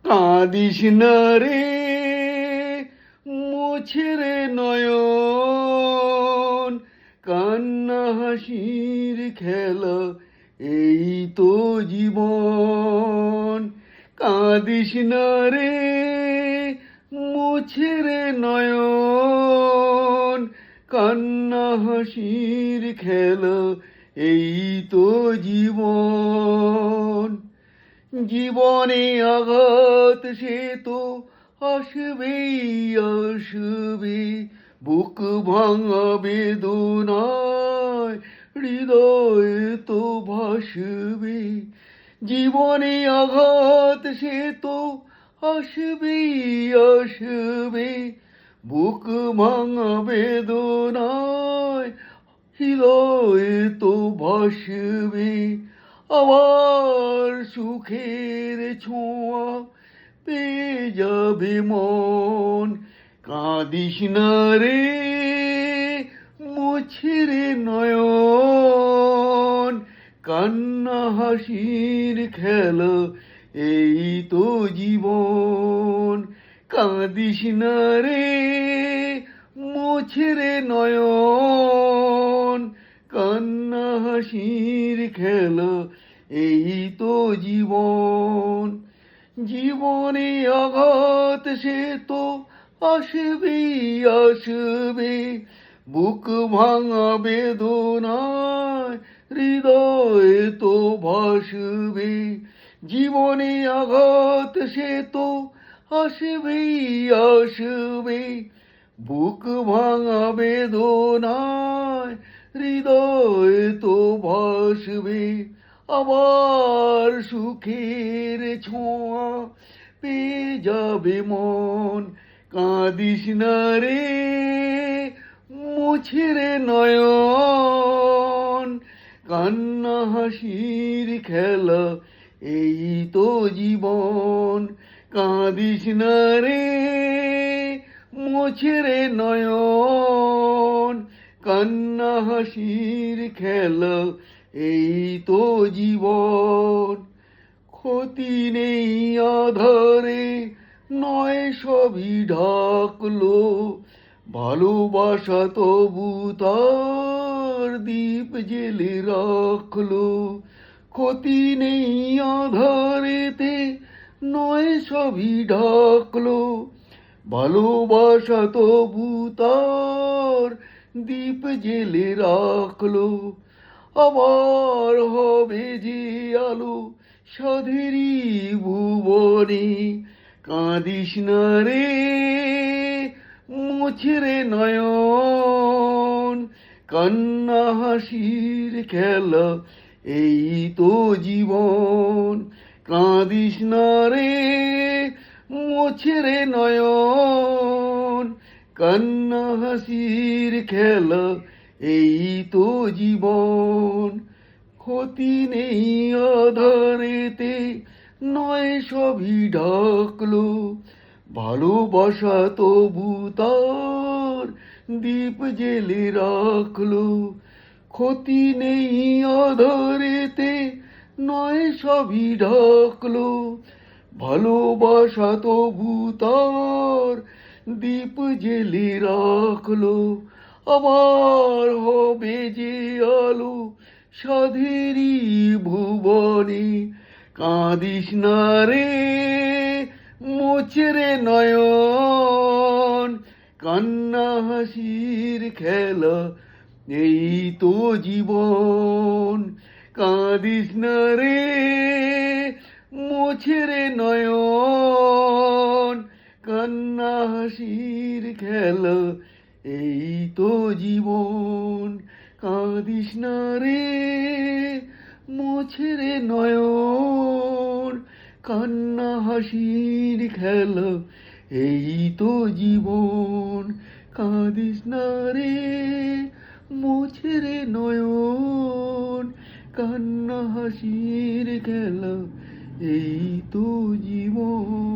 কাঁদিস না রে মুছে রে নয়ন, কান্না হাসির খেলা এই তো জীবন। কাঁদিস না রে মুছে রে নয়ন, কান্না হাসির খেলা এই তো জীবন। জীবনে আঘাত সে তো আসবেই আসবে, বুক ভাঙা বেদনায় হৃদয় তো ভাসবে। জীবনে আঘাত সে তো আসবেই আসবে, বুক ভাঙা বেদনায় হৃদয় তো ভাসবে। আবার সুখের ছোঁয়া পেয়ে যাবে মন। কাঁদিস না রে মুছে রে নয়ন, কান্না হাসির খেলা এই তো জীবন। কাঁদিস না রে মুছে রে নয়ন, কান্না হাসির খেলা এই তো জীবন। জীবনে আঘাত সে তো আসবেই আসবে, বুক ভাঙা বেদনায় হৃদয় তো ভাসবে। জীবনে আঘাত সে তো আসবেই আসবে, বুক ভাঙা বেদনায় হৃদয় তো ভাসবে। আবার সুখের ছোঁয়া পেয়ে যাবে মন। কাঁদিস না রে মুছে রে নয়ন, কান্না হাসির খেলা এই তো জীবন। কাঁদিস না রে মুছে রে নয়ন, কান্না হাসির খেলা এই তো জীবন। ক্ষতি নেই আধারে নয় সবই ঢাকলো, ভালোবাসা তবু তার দীপ জেলে রাখলো। ক্ষতি নেই আধারেতে নয় সবই ঢাকলো, ভালোবাসা তবু তার দীপ জেলে রাখলো। আবার হবে যে আলো সাধেরি ভুবনে। কাঁদিস না রে মুছে রে নয়ন, কান্না হাসির খেলা এই তো জীবন। কাঁদিস না রে মুছে রে নয়ন, কান্না হাসির খেলা এই তো জীবন। ক্ষতি নেই আধারেতে নয় সবই ঢাকলো, ভালোবাসা তবু তার দীপ জেলে রাখলো। ক্ষতি নেই আধারেতে নয় সবই ঢাকলো, ভালোবাসা তবু তার দীপ জেলে রাখলো। আবার হবে যে আলো সাধেরি ভুবনে। কাঁদিস না রে মুছে রে নয়ন, কান্না হাসির খেলা এই তো জীবন। কাঁদিস না রে মুছে রে নয়ন, কান্না হাসির খেলা এই তো জীবন। কাঁদিস না রে মুছে রে নয়ন, কান্না হাসির খেলা এই তো জীবন। কাঁদিস না রে মুছে রে নয়ন, কান্না হাসির খেলা এই তো জীবন।